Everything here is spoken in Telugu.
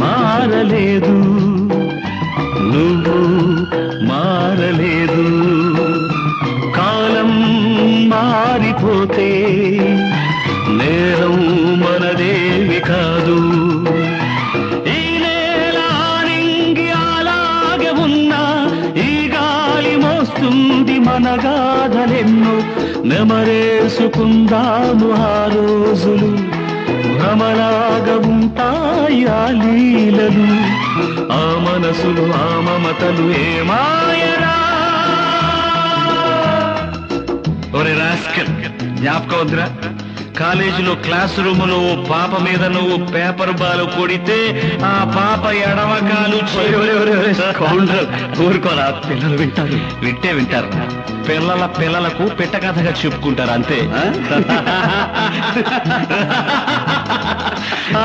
మారలేదు, నువ్వు మారలేదు. కాలం మారిపోతే నేరం మనదేవి కాదు. ఈ నేల నింగి అలాగే ఉన్నా ఈ గాలి మోస్తుంది మన గాథలెన్నో. నెమరేసుకుందాము ఆ రోజులు, భ్రమలాగా ఉంటాయి ఆ లీలలు. ఆ మనసులు ఆ మమతలు ఏమాయరా. ఒరే రాస్కల్, జ్ఞాపకం వద్దురా? కాలేజీలో క్లాస్ రూములో పాప మీద నువ్వు పేపర్ బాల్ కొడితే ఆ పాప ఎడమకాలు ఊరుకోరా, పిల్లలు వింటారు. వింటే వింటారు, పిల్లలకు పిట్ట కథగా చెప్పుకుంటారు అంతే.